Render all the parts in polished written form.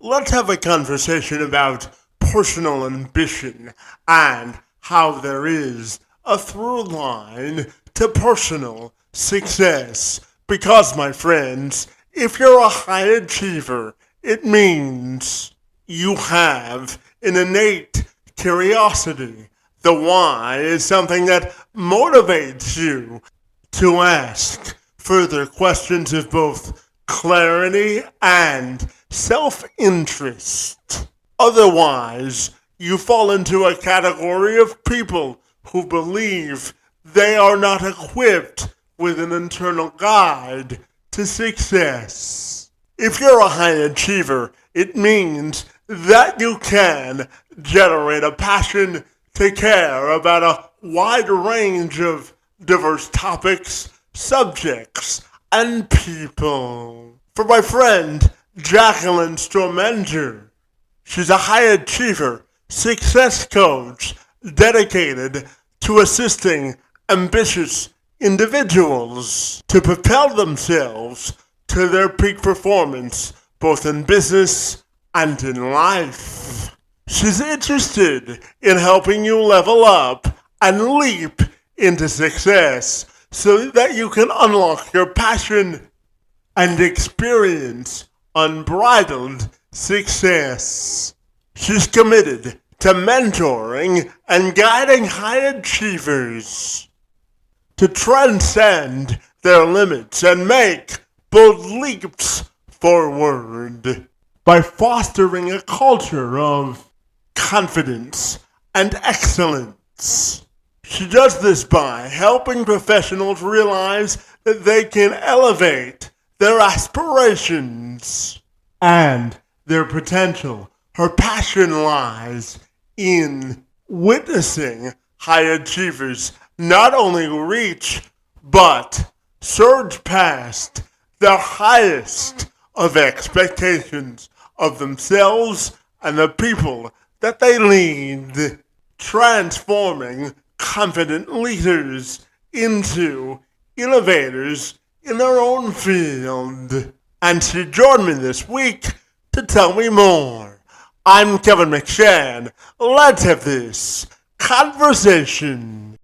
let's have a conversation about personal ambition and how there is a through line to personal success. Because, my friends, if you're a high achiever, it means you have an innate curiosity. The why is something that motivates you to ask further questions of both clarity and self interest. Otherwise, you fall into a category of people who believe they are not equipped with an internal guide to success. If you're a high achiever, it means that you can generate a passion to care about a wide range of diverse topics, subjects, and people. For my friend, Jaclyn Strominger, she's a high achiever, success coach dedicated to assisting ambitious individuals to propel themselves to their peak performance, both in business and in life. She's interested in helping you level up and leap into success so that you can unlock your passion and experience unbridled success. She's committed to mentoring and guiding high achievers to transcend their limits and make bold leaps forward by fostering a culture of confidence and excellence. She does this by helping professionals realize that they can elevate their aspirations and their potential. Her passion lies in witnessing high achievers not only reach but surge past their highest of expectations of themselves and the people that they lead, transforming confident leaders into innovators in their own field. And she joined me this week to tell me more. I'm Kevin McShann. Let's have this conversation.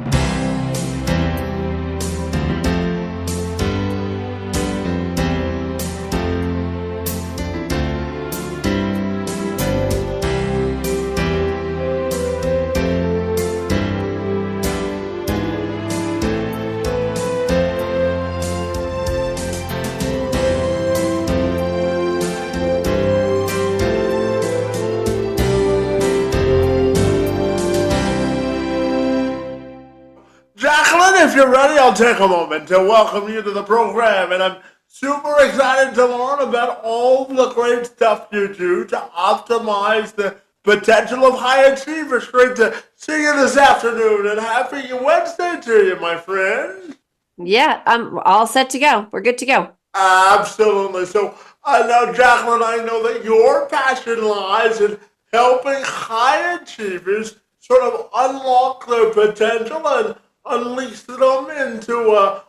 Jaclyn, if you're ready, I'll take a moment to welcome you to the program. And I'm super excited to learn about all the great stuff you do to optimize the potential of high achievers. Great to see you this afternoon, and happy Wednesday to you, my friend. Yeah, I'm all set to go. We're good to go. Absolutely. So, now, Jaclyn, I know that your passion lies in helping high achievers sort of unlock their potential and unleash them into a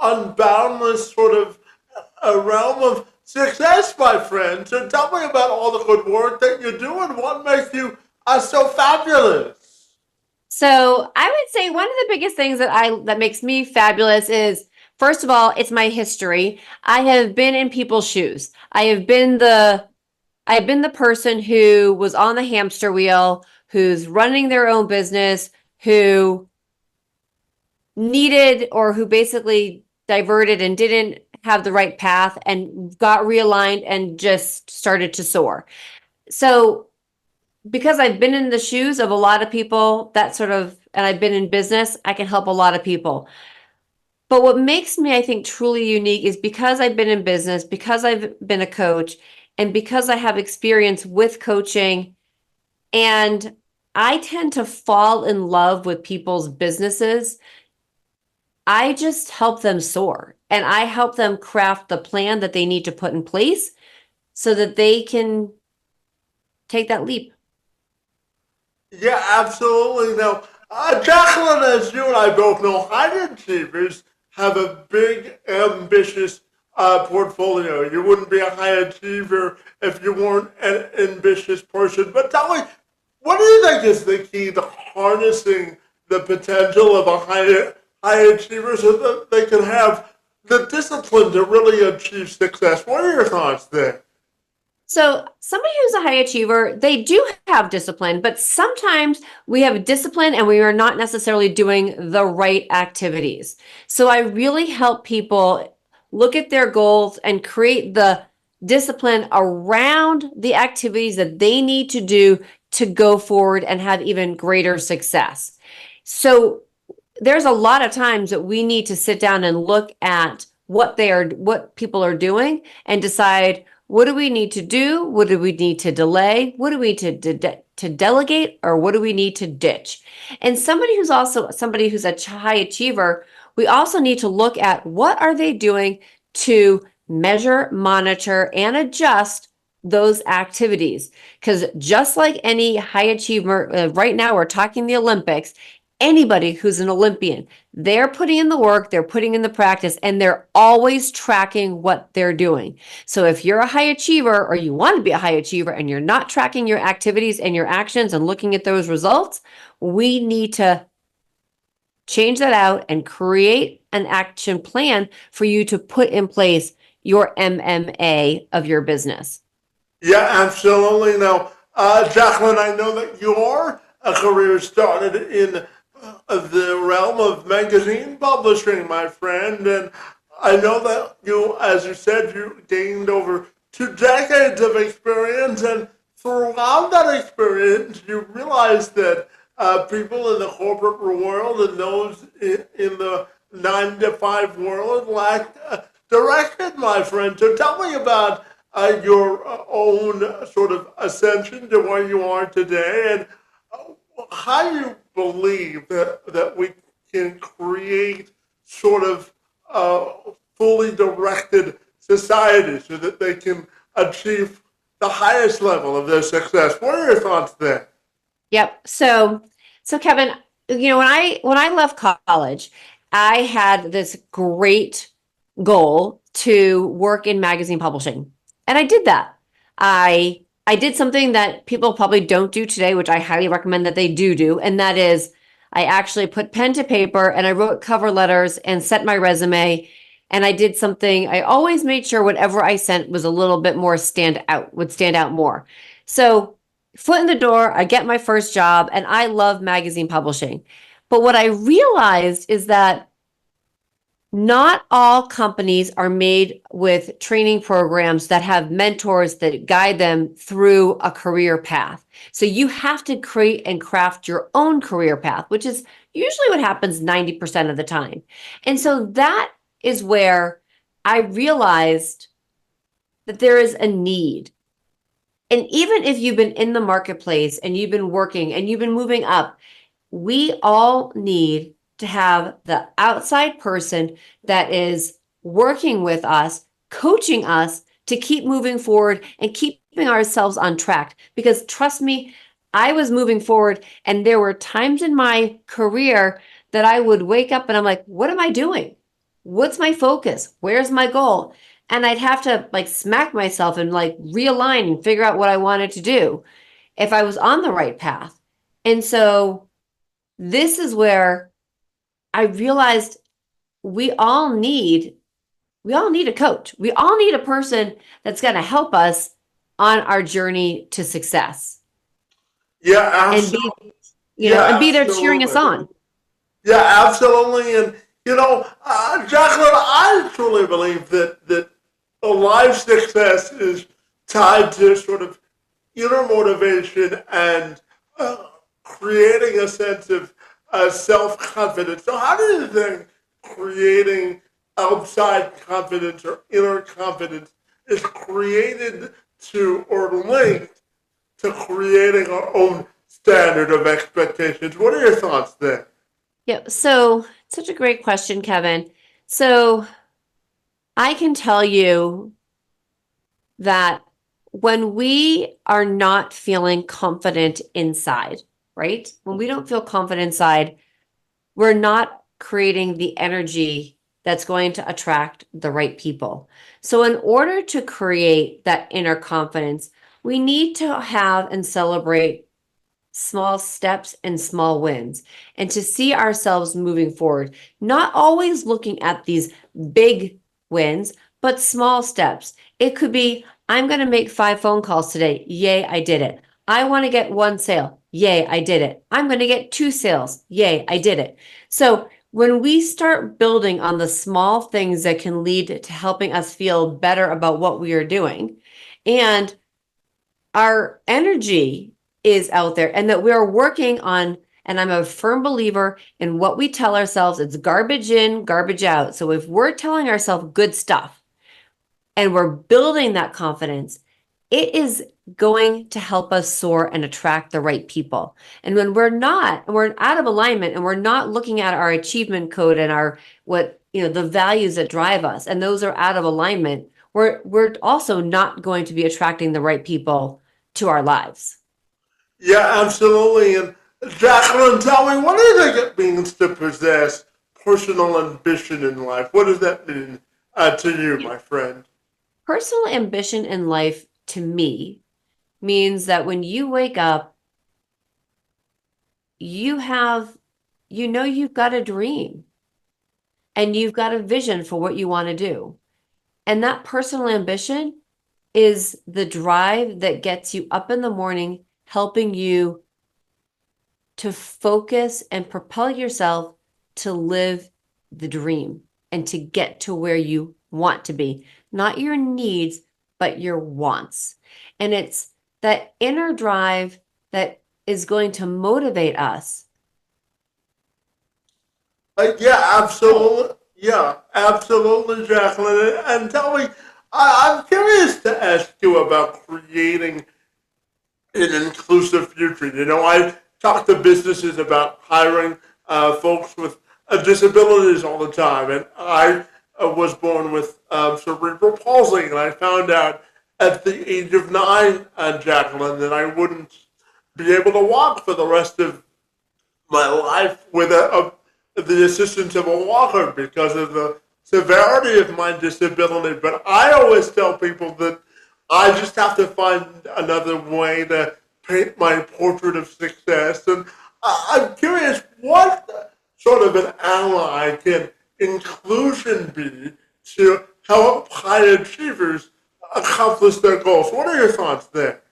unboundless sort of a realm of success, my friend. So tell me about all the good work that you do and what makes you so fabulous. So I would say one of the biggest things that makes me fabulous is, first of all, it's my history. I have been in people's shoes. I've been the person who was on the hamster wheel, who's running their own business, who needed or who basically diverted and didn't have the right path and got realigned and just started to soar. So because I've been in the shoes of a lot of people, and I've been in business, I can help a lot of people. But what makes me, I think, truly unique is because I've been in business, because I've been a coach, and because I have experience with coaching, and I tend to fall in love with people's businesses. I just help them soar and I help them craft the plan that they need to put in place so that they can take that leap. Yeah, absolutely. Now, Jaclyn, as you and I both know, high achievers have a big, ambitious portfolio. You wouldn't be a high achiever if you weren't an ambitious person. But tell me, what do you think is the key to harnessing the potential of a high achiever so that they can have the discipline to really achieve success? What are your thoughts there? So somebody who's a high achiever, they do have discipline, but sometimes we have discipline and we are not necessarily doing the right activities. So I really help people look at their goals and create the discipline around the activities that they need to do to go forward and have even greater success. So there's a lot of times that we need to sit down and look at what people are doing and decide, what do we need to do? What do we need to delay? What do we need to delegate, or what do we need to ditch? And somebody who's a high achiever, we also need to look at what are they doing to measure, monitor, and adjust those activities. Because just like any high achiever, right now we're talking the Olympics, anybody who's an Olympian, they're putting in the work, they're putting in the practice, and they're always tracking what they're doing. So if you're a high achiever or you want to be a high achiever and you're not tracking your activities and your actions and looking at those results, we need to change that out and create an action plan for you to put in place your MMA of your business. Yeah, absolutely. Now, Jaclyn, I know that your career started in the realm of magazine publishing, my friend, and I know that you, as you said, you gained over 2 decades of experience, and throughout that experience, you realized that people in the corporate world and those in the 9 to 5 world lacked direction, my friend. So tell me about your own sort of ascension to where you are today, and how you believe that we can create sort of fully directed society so that they can achieve the highest level of their success. What are your thoughts there? Yep. So Kevin, when I left college, I had this great goal to work in magazine publishing. And I did that. I did something that people probably don't do today, which I highly recommend that they do, and that is I actually put pen to paper and I wrote cover letters and sent my resume. And I did something, I always made sure whatever I sent was a little bit more would stand out more. So, foot in the door, I get my first job, and I love magazine publishing. But what I realized is that not all companies are made with training programs that have mentors that guide them through a career path. So you have to create and craft your own career path, which is usually what happens 90% of the time. And so that is where I realized that there is a need. And even if you've been in the marketplace and you've been working and you've been moving up, we all need to have the outside person that is working with us, coaching us to keep moving forward and keeping ourselves on track. Because trust me, I was moving forward, and there were times in my career that I would wake up and I'm like, what am I doing? What's my focus? Where's my goal? And I'd have to like smack myself and like realign and figure out what I wanted to do if I was on the right path. And so this is where I realized we all need a coach. We all need a person that's going to help us on our journey to success Yeah, and be, absolutely. and Yeah, be there cheering us absolutely. on. Yeah, absolutely. And Jacqueline, I truly believe that a life success is tied to sort of inner motivation and creating a sense of self confidence. So, how do you think creating outside confidence or inner confidence is created to or linked to creating our own standard of expectations? What are your thoughts there? Yeah. So such a great question, Kevin. So I can tell you that when we are not feeling confident inside, right? When we don't feel confident inside, we're not creating the energy that's going to attract the right people. So, in order to create that inner confidence, we need to have and celebrate small steps and small wins and to see ourselves moving forward, not always looking at these big wins, but small steps. It could be, I'm going to make 5 phone calls today. Yay, I did it. I want to get 1 sale. Yay, I did it. I'm going to get 2 sales. Yay, I did it. So when we start building on the small things that can lead to helping us feel better about what we are doing, and our energy is out there, and that we're working on, and I'm a firm believer in what we tell ourselves, it's garbage in, garbage out. So if we're telling ourselves good stuff and we're building that confidence, it is going to help us soar and attract the right people. And when we're out of alignment and we're not looking at our achievement code and our the values that drive us, and those are out of alignment, we're also not going to be attracting the right people to our lives. Yeah, absolutely. And Jaclyn, tell me, what do you think it means to possess personal ambition in life? What does that mean to you, my friend? Personal ambition in life to me means that when you wake up, you have, you've got a dream and you've got a vision for what you want to do. And that personal ambition is the drive that gets you up in the morning, helping you to focus and propel yourself to live the dream and to get to where you want to be, not your needs, but your wants. And it's that inner drive that is going to motivate us. Yeah, absolutely. Yeah, absolutely, Jaclyn. And tell me, I'm curious to ask you about creating an inclusive future. I talk to businesses about hiring folks with disabilities all the time, and I was born with cerebral palsy, and I found out at the age of 9, Jaclyn, that I wouldn't be able to walk for the rest of my life with the assistance of a walker because of the severity of my disability. But I always tell people that I just have to find another way to paint my portrait of success. And I'm curious, what sort of an ally can inclusion be to help high achievers accomplish their goals? What are your thoughts there?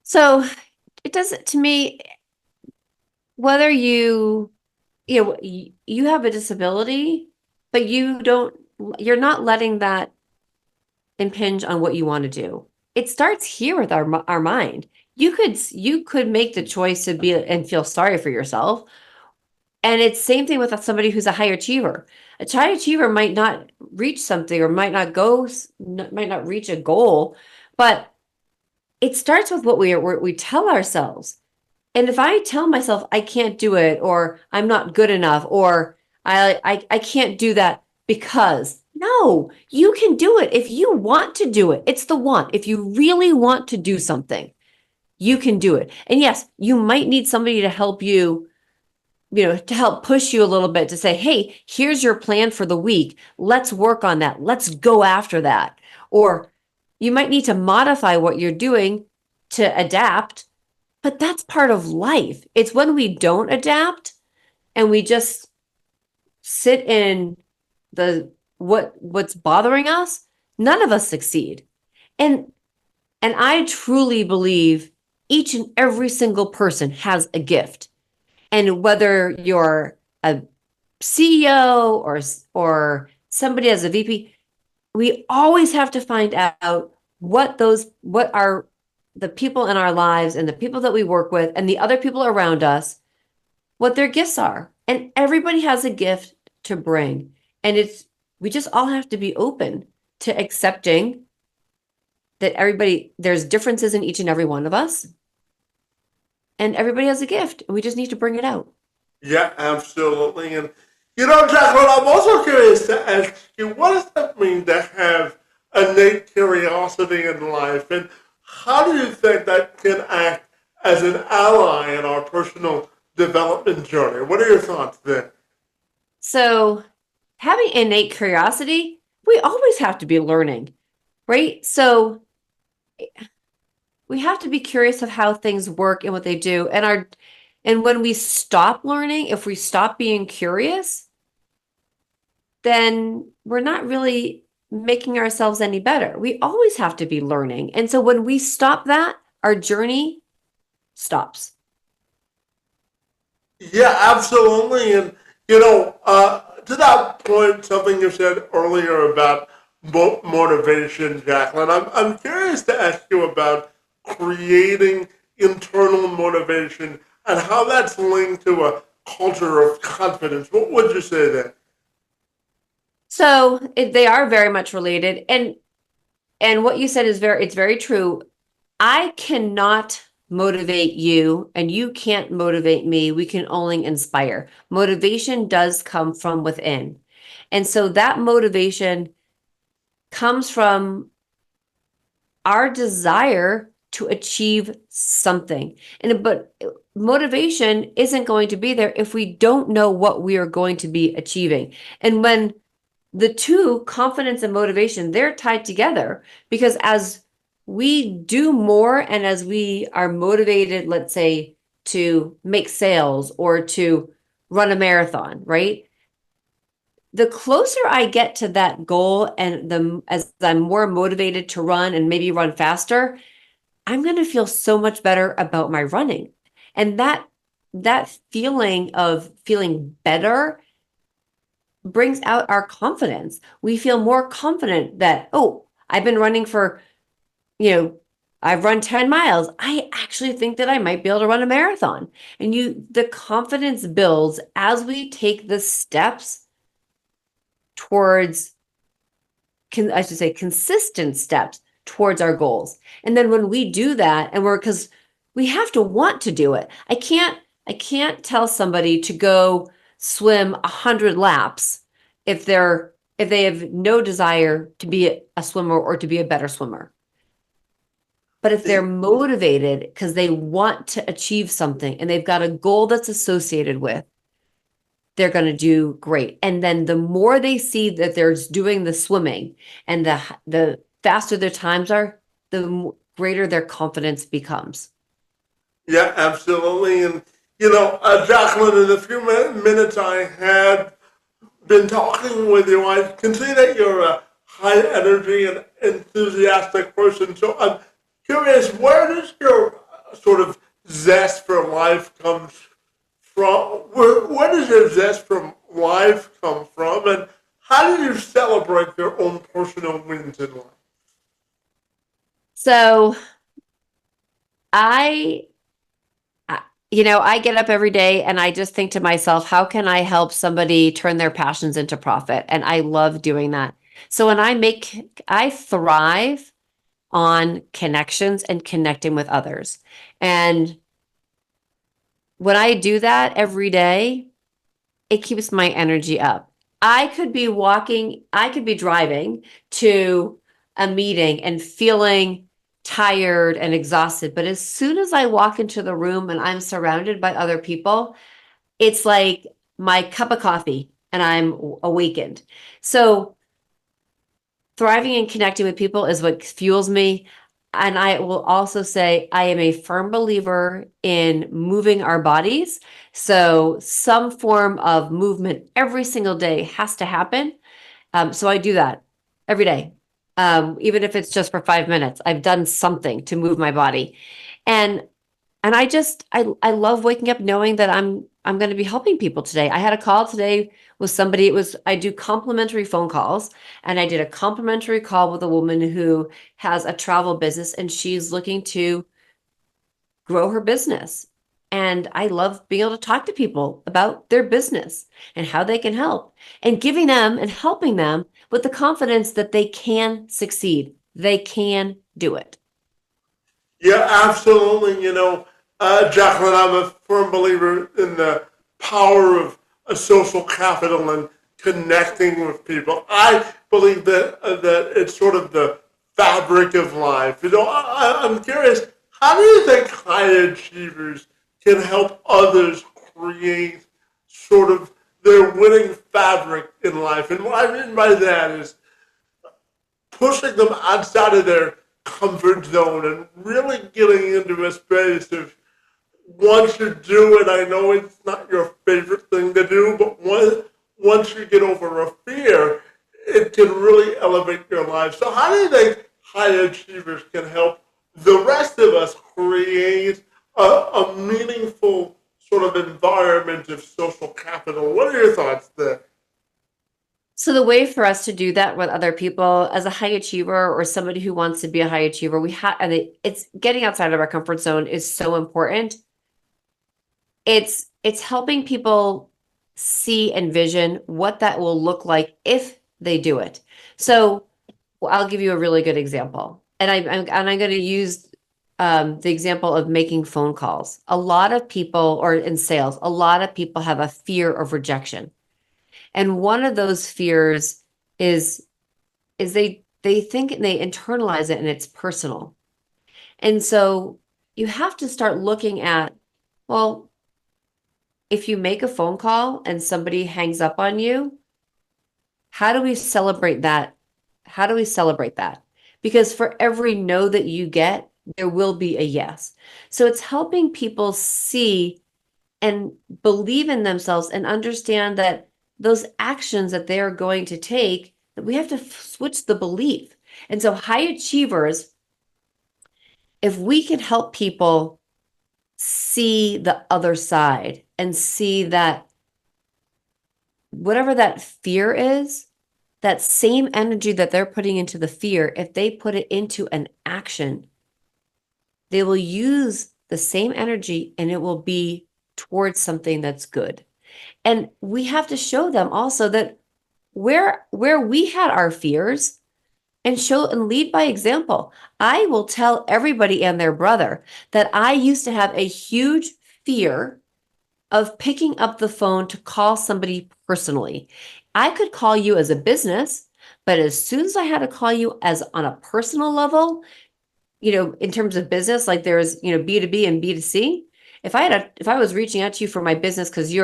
So it doesn't, to me, whether you have a disability, but you're not letting that impinge on what you want to do. It starts here with our mind. You could make the choice to be and feel sorry for yourself. And it's same thing with somebody who's a high achiever. A high achiever might not reach something or might not reach a goal, but it starts with what we tell ourselves. And if I tell myself I can't do it, or I'm not good enough, or I can't do that because, no, you can do it if you want to do it. It's the want. If you really want to do something, you can do it. And yes, you might need somebody to help you, to help push you a little bit to say, hey, here's your plan for the week. Let's work on that. Let's go after that. Or you might need to modify what you're doing to adapt, but that's part of life. It's when we don't adapt and we just sit in what's bothering us, none of us succeed. And I truly believe each and every single person has a gift. And whether you're a CEO or somebody as a VP, we always have to find out what are the people in our lives and the people that we work with and the other people around us, what their gifts are. And everybody has a gift to bring. And we just all have to be open to accepting that there's differences in each and every one of us. And everybody has a gift, and we just need to bring it out. Yeah, absolutely. And Jacqueline, I'm also curious to ask you, what does that mean to have innate curiosity in life? And how do you think that can act as an ally in our personal development journey? What are your thoughts there? So having innate curiosity, we always have to be learning, right? So we have to be curious of how things work and what they do. And when we stop learning, if we stop being curious, then we're not really making ourselves any better. We always have to be learning. And so when we stop that, our journey stops. Yeah, absolutely. And, to that point, something you said earlier about motivation, Jaclyn, I'm curious to ask you about creating internal motivation and how that's linked to a culture of confidence. What would you say there? So they are very much related. And what you said is it's very true. I cannot motivate you and you can't motivate me. We can only inspire. Motivation does come from within. And so that motivation comes from our desire to achieve something. But motivation isn't going to be there if we don't know what we are going to be achieving. And when the two, confidence and motivation, they're tied together because as we do more and as we are motivated, let's say, to make sales or to run a marathon, right? The closer I get to that goal and as I'm more motivated to run and maybe run faster, I'm going to feel so much better about my running. And that feeling of feeling better brings out our confidence. We feel more confident that, oh, I've been running for, you know, I've run 10 miles. I actually think that I might be able to run a marathon. And the confidence builds as we take the steps towards, I should say, consistent steps towards our goals. And then when we do that, because we have to want to do it. I can't tell somebody to go swim 100 laps if they have no desire to be a swimmer or to be a better swimmer. But if they're motivated because they want to achieve something and they've got a goal that's associated with, they're going to do great. And then the more they see that they're doing the swimming and the faster their times are, the greater their confidence becomes. Yeah, absolutely. And, Jaclyn, in the few minutes I had been talking with you, I can see that you're a high energy and enthusiastic person. So I'm curious, where does your sort of zest for life come from? Where does your zest from life come from? And how do you celebrate your own personal wins in life? So I, I get up every day and I just think to myself, how can I help somebody turn their passions into profit? And I love doing that. So I thrive on connections and connecting with others. And when I do that every day, it keeps my energy up. I could be driving to a meeting and feeling tired and exhausted. But as soon as I walk into the room and I'm surrounded by other people, it's like my cup of coffee and I'm awakened. So thriving and connecting with people is what fuels me. And I will also say I am a firm believer in moving our bodies. So some form of movement every single day has to happen. So I do that every day. Even if it's just for 5 minutes, I've done something to move my body. And I love waking up knowing that I'm going to be helping people today. I had a call today with somebody. I do complimentary phone calls, and I did a complimentary call with a woman who has a travel business and she's looking to grow her business. And I love being able to talk to people about their business and how they can help and giving them and helping them with the confidence that they can succeed. They can do it. Yeah, absolutely. Jacqueline, I'm a firm believer in the power of a social capital and connecting with people. I believe that it's sort of the fabric of life. I'm curious, how do you think high achievers can help others create sort of their winning fabric in life. And what I mean by that is pushing them outside of their comfort zone and really getting into a space of once you do it, I know it's not your favorite thing to do, but once you get over a fear, it can really elevate your life. So how do you think high achievers can help the rest of us create a meaningful sort of environment of social capital? What are your thoughts there? So the way for us to do that with other people as a high achiever or somebody who wants to be a high achiever, we have, and it's getting outside of our comfort zone is so important. It's helping people see and vision what that will look like if they do it. So I'll give you a really good example, and I'm going to use the example of making phone calls. A lot of people, or in sales, a lot of people have a fear of rejection. And one of those fears is they think and they internalize it and it's personal. And so you have to start looking at, well, if you make a phone call and somebody hangs up on you, how do we celebrate that? How do we celebrate that? Because for every no that you get, there will be a yes. So it's helping people see and believe in themselves and understand that those actions that they're going to take, that we have to switch the belief. And so high achievers, if we can help people see the other side and see that whatever that fear is, that same energy that they're putting into the fear, if they put it into an action, they will use the same energy and it will be towards something that's good. And we have to show them also that where we had our fears and show and lead by example. I will tell everybody and their brother that I used to have a huge fear of picking up the phone to call somebody personally. I could call you as a business, but as soon as I had to call you as on a personal level, in terms of business, like there's, B2B and B2C, if I was reaching out to you for my business because you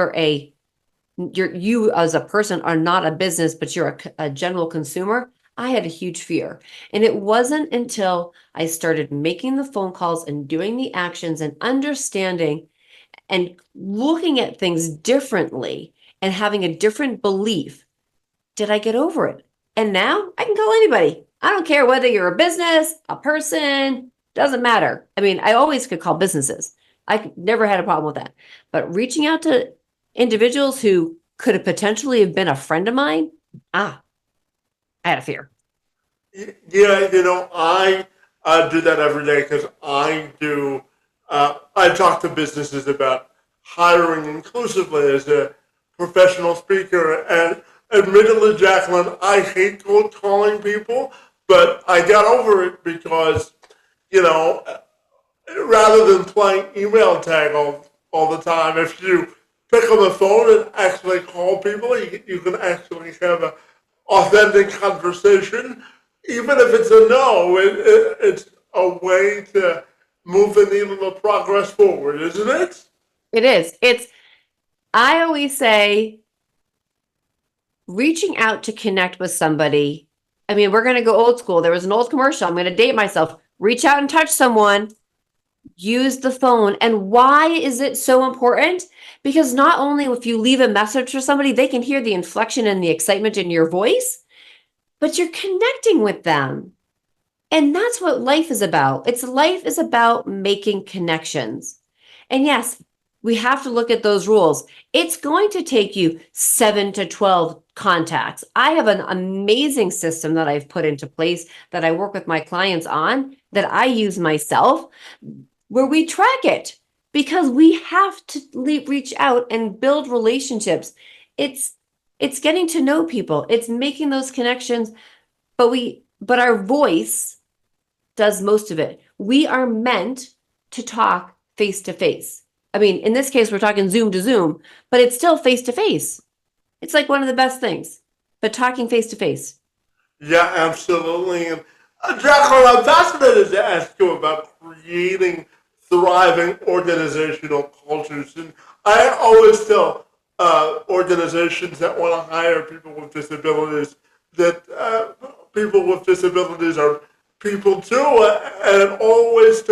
as a person are not a business, but you're a general consumer, I had a huge fear. And it wasn't until I started making the phone calls and doing the actions and understanding and looking at things differently and having a different belief did I get over it. And now I can call anybody. I don't care whether you're a business, a person, doesn't matter. I mean, I always could call businesses. I never had a problem with that. But reaching out to individuals who could have potentially have been a friend of mine, I had a fear. Yeah, I do that every day because I talk to businesses about hiring inclusively as a professional speaker. And admittedly, Jaclyn, I hate cold calling people, but I got over it because, you know, rather than playing email tag all the time, if you pick up the phone and actually call people, you can actually have an authentic conversation. Even if it's a no, it's a way to move the needle of progress forward, isn't it? It is. I always say reaching out to connect with somebody. I mean, we're going to go old school. There was an old commercial. I'm going to date myself. Reach out and touch someone. Use the phone. And why is it so important? Because not only if you leave a message for somebody, they can hear the inflection and the excitement in your voice, but you're connecting with them. And that's what life is about. Life is about making connections. And yes, we have to look at those rules. It's going to take you 7 to 12 contacts. I have an amazing system that I've put into place that I work with my clients on, that I use myself, where we track it because we have to reach out and build relationships. It's getting to know people. It's making those connections, but our voice does most of it. We are meant to talk face to face. I mean, in this case, we're talking Zoom to Zoom, but it's still face to face. It's like one of the best things, but talking face to face. Yeah, absolutely. And Jacqueline, I'm fascinated to ask you about creating thriving organizational cultures. And I always tell organizations that want to hire people with disabilities, that people with disabilities are people too, and it always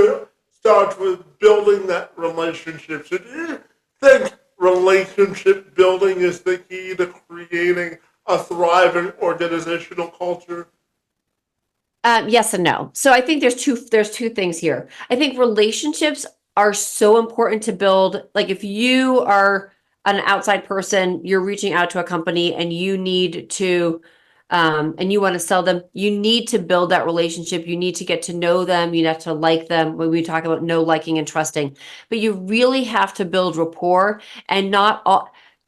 starts with building that relationship. So do you think relationship building is the key to creating a thriving organizational culture? Yes and no. So I think there's two things here. I think relationships are so important to build. Like if you are an outside person, you're reaching out to a company and you need to and you want to sell them, you need to build that relationship. You need to get to know them. You have to like them when we talk about know, liking, and trusting. But you really have to build rapport and not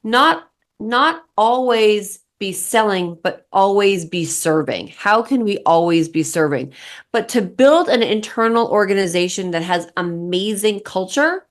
not always be selling, but always be serving. How can we always be serving? But to build an internal organization that has amazing culture,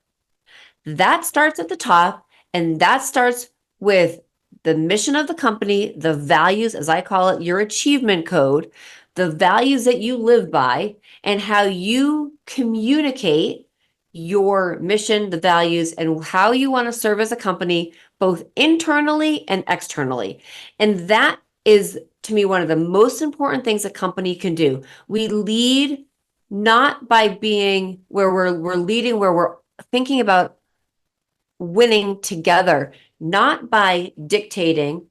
that starts at the top, and that starts with the mission of the company, the values, as I call it, your achievement code, the values that you live by, and how you communicate your mission, the values, and how you want to serve as a company, both internally and externally. And that is, to me, one of the most important things a company can do. We lead not by being where we're leading, where we're thinking about winning together, not by dictating,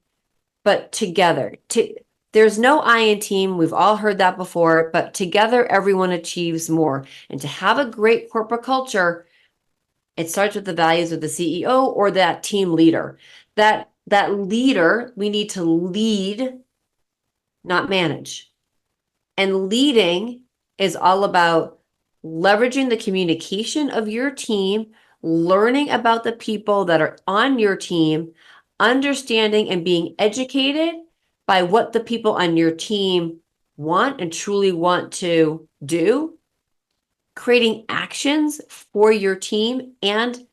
but together. There's no I in team. We've all heard that before, but together everyone achieves more. And to have a great corporate culture, it starts with the values of the CEO or that team leader. That leader, we need to lead, not manage. And leading is all about leveraging the communication of your team, learning about the people that are on your team, understanding and being educated by what the people on your team want and truly want to do, creating actions for your team and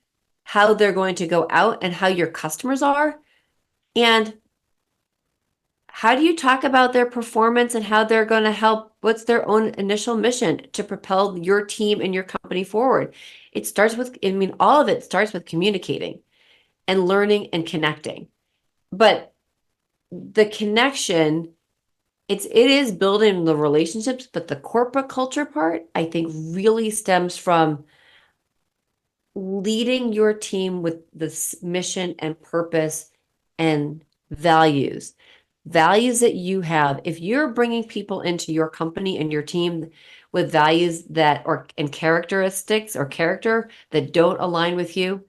how they're going to go out and how your customers are. And how do you talk about their performance and how they're going to help? What's their own initial mission to propel your team and your company forward? It starts with, I mean, all of it starts with communicating and learning and connecting. But the connection, it is building the relationships, but the corporate culture part, I think, really stems from leading your team with this mission and purpose and values that you have. If you're bringing people into your company and your team with values that or and characteristics or character that don't align with you,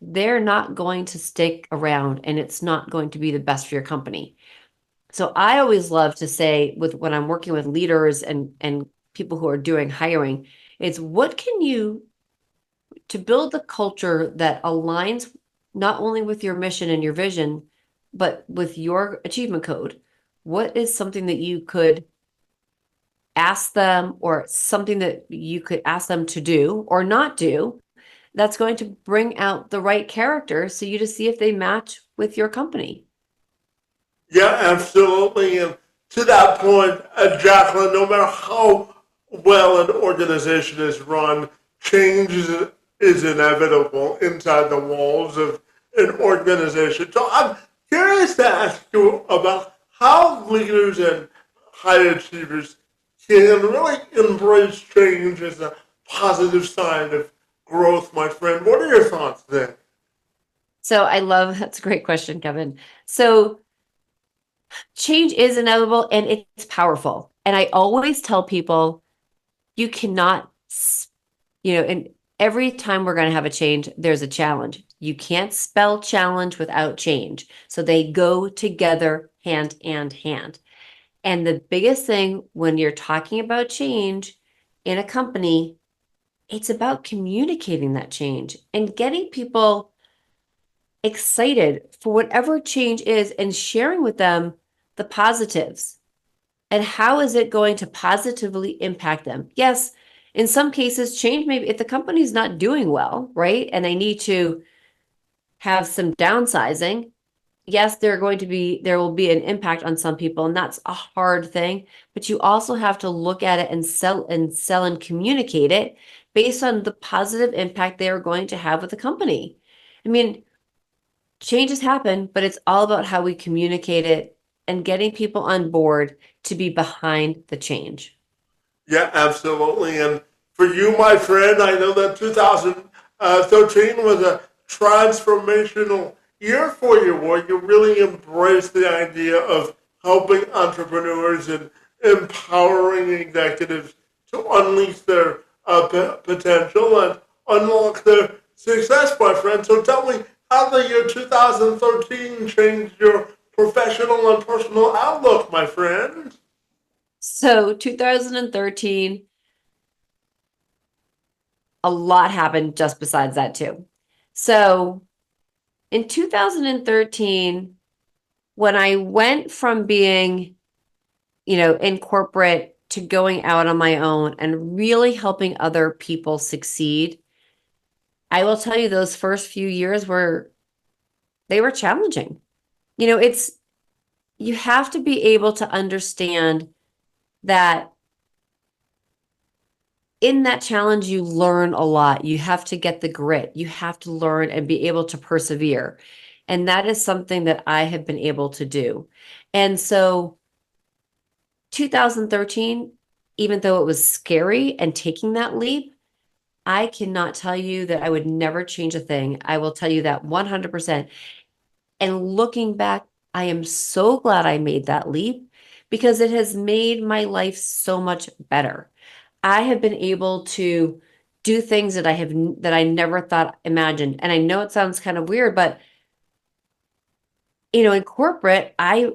they're not going to stick around and it's not going to be the best for your company. So I always love to say with when I'm working with leaders and people who are doing hiring, it's what can you to build the culture that aligns not only with your mission and your vision, but with your achievement code. What is something that you could ask them or something that you could ask them to do or not do that's going to bring out the right character so you to see if they match with your company? Yeah, absolutely. And to that point, Jaclyn, no matter how well an organization is run, change is inevitable inside the walls of an organization. So I'm curious to ask you about how leaders and high achievers can really embrace change as a positive sign of growth, my friend. What are your thoughts there? So I love that's a great question, Kevin. So change is inevitable and it's powerful. And I always tell people you cannot, and every time we're going to have a change, there's a challenge. You can't spell challenge without change. So they go together hand in hand. And the biggest thing when you're talking about change in a company, it's about communicating that change and getting people excited for whatever change is and sharing with them the positives and how is it going to positively impact them. Yes, in some cases, change maybe if the company's not doing well, right? And they need to have some downsizing. Yes, there will be an impact on some people, and that's a hard thing. But you also have to look at it and sell and communicate it based on the positive impact they are going to have with the company. I mean, changes happen, but it's all about how we communicate it and getting people on board to be behind the change. Yeah, absolutely. And for you, my friend, I know that 2013 was a transformational year for you where you really embraced the idea of helping entrepreneurs and empowering executives to unleash their potential and unlock their success, my friend. So tell me, how the year 2013 changed your professional and personal outlook, my friend? So 2013, a lot happened just besides that too. So in 2013, when I went from being, in corporate to going out on my own and really helping other people succeed, I will tell you those first few years they were challenging. It's you have to be able to understand that in that challenge, you learn a lot. You have to get the grit. You have to learn and be able to persevere. And that is something that I have been able to do. And so 2013, even though it was scary and taking that leap, I cannot tell you that I would never change a thing. I will tell you that 100%. And looking back, I am so glad I made that leap because it has made my life so much better. I have been able to do things that I never thought imagined. And I know it sounds kind of weird, but in corporate, I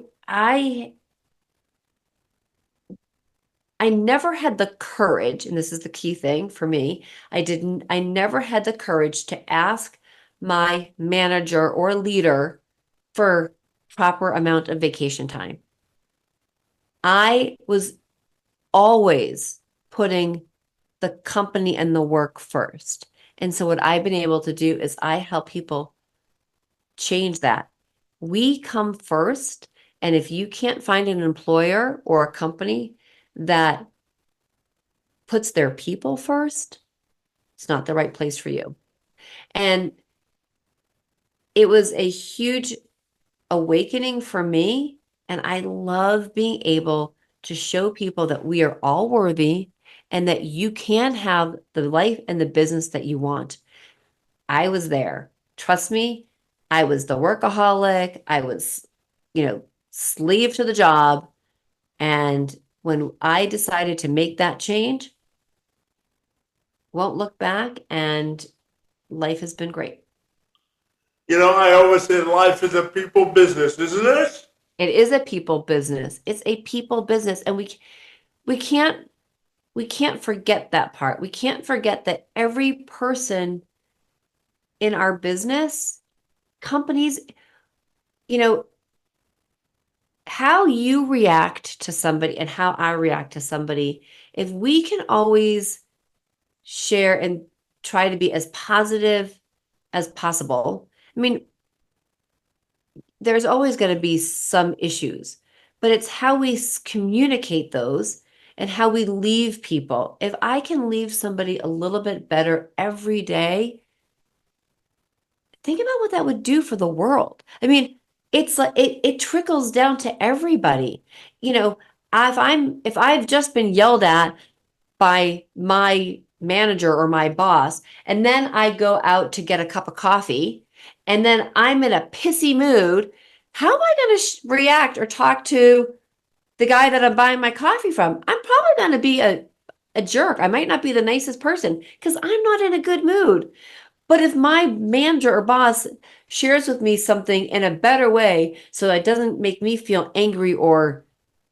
I never had the courage, and this is the key thing for me. I never had the courage to ask my manager or leader for proper amount of vacation time. I was always putting the company and the work first. And so what I've been able to do is I help people change that. We come first. And if you can't find an employer or a company that puts their people first, it's not the right place for you. And it was a huge awakening for me. And I love being able to show people that we are all worthy and that you can have the life and the business that you want. I was there. Trust me, I was the workaholic. I was, slave to the job. And when I decided to make that change, won't look back, and life has been great. You know, I always say life is a people business, isn't it? It is a people business. It's a people business, and we can't we can't forget that part. We can't forget that every person in our business, companies, you know, how you react to somebody and how I react to somebody, if we can always share and try to be as positive as possible. I mean, there's always going to be some issues, but it's how we communicate those and how we leave people. If I can leave somebody a little bit better every day, think about what that would do for the world. I mean, it's like it trickles down to everybody. You know, if I've just been yelled at by my manager or my boss, and then I go out to get a cup of coffee, and then I'm in a pissy mood, how am I going to react or talk to the guy that I'm buying my coffee from? I'm probably going to be a jerk. I might not be the nicest person because I'm not in a good mood. But if my manager or boss shares with me something in a better way so it doesn't make me feel angry or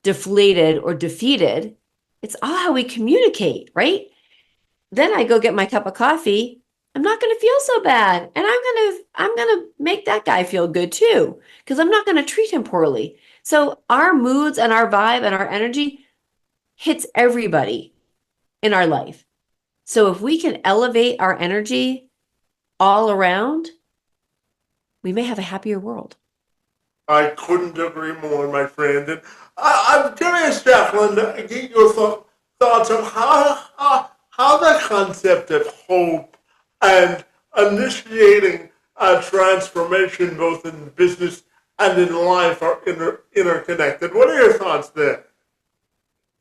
deflated or defeated, it's all how we communicate, right? Then I go get my cup of coffee. I'm not going to feel so bad. And I'm going to make that guy feel good too, because I'm not going to treat him poorly. So our moods and our vibe and our energy hits everybody in our life. So if we can elevate our energy all around, we may have a happier world. I couldn't agree more, my friend. And I'm curious, Jaclyn, to get your thoughts on how the concept of hope and initiating transformation both in business and in life are interconnected. What are your thoughts there?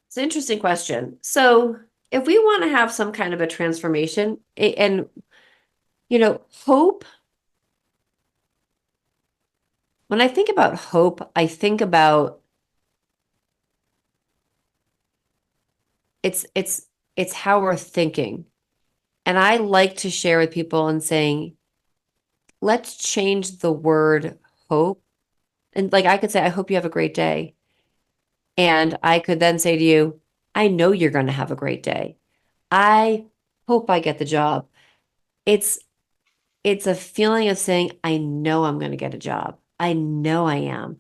It's an interesting question. So, if we want to have some kind of a transformation, and hope, when I think about hope, I think about it's how we're thinking. And I like to share with people and saying, let's change the word hope. And like I could say, I hope you have a great day. And I could then say to you, I know you're going to have a great day. I hope I get the job. It's it's a feeling of saying, I know I'm going to get a job. I know I am.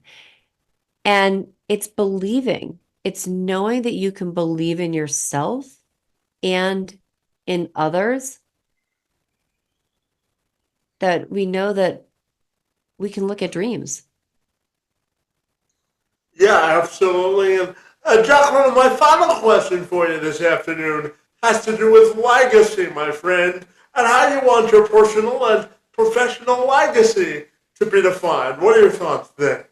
And it's believing. It's knowing that you can believe in yourself and in others, that we know that we can look at dreams. Yeah, absolutely. And Jaclyn, my final question for you this afternoon has to do with legacy, my friend, and how you want your personal and professional legacy to be defined. What are your thoughts there?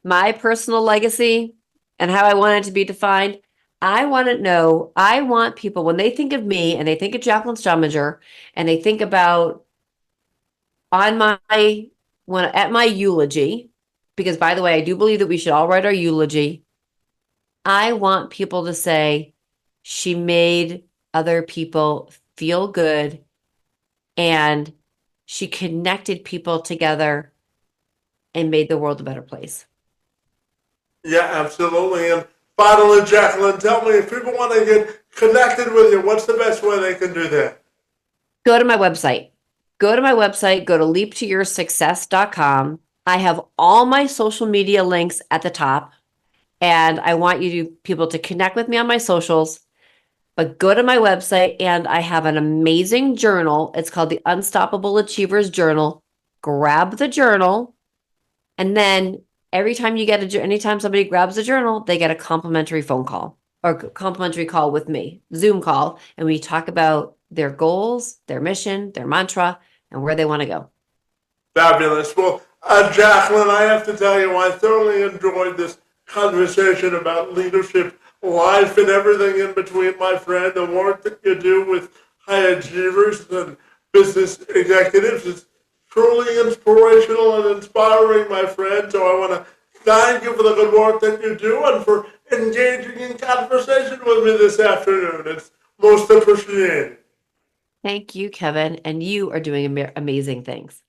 My personal legacy and how I want it to be defined. I want to know, I want people, when they think of me and they think of Jaclyn Strominger and they think about on my, when at my eulogy, because by the way, I do believe that we should all write our eulogy. I want people to say, she made other people feel good and she connected people together and made the world a better place. Yeah, absolutely. And finally, Jaclyn, tell me if people want to get connected with you, what's the best way they can do that? Go to my website. Go to my website, go to leaptoyoursuccess.com. I have all my social media links at the top, and I want people to connect with me on my socials. But go to my website, and I have an amazing journal. It's called the Unstoppable Achievers Journal. Grab the journal, and then every time anytime somebody grabs a journal, they get a complimentary phone call or complimentary call with me, Zoom call, and we talk about their goals, their mission, their mantra, and where they want to go. Fabulous. Well, Jaclyn, I have to tell you, I thoroughly enjoyed this conversation about leadership, life, and everything in between, my friend. The work that you do with high achievers and business executives is truly inspirational and inspiring, my friend. So I want to thank you for the good work that you do and for engaging in conversation with me this afternoon. It's most appreciated. Thank you, Kevin, and you are doing amazing things.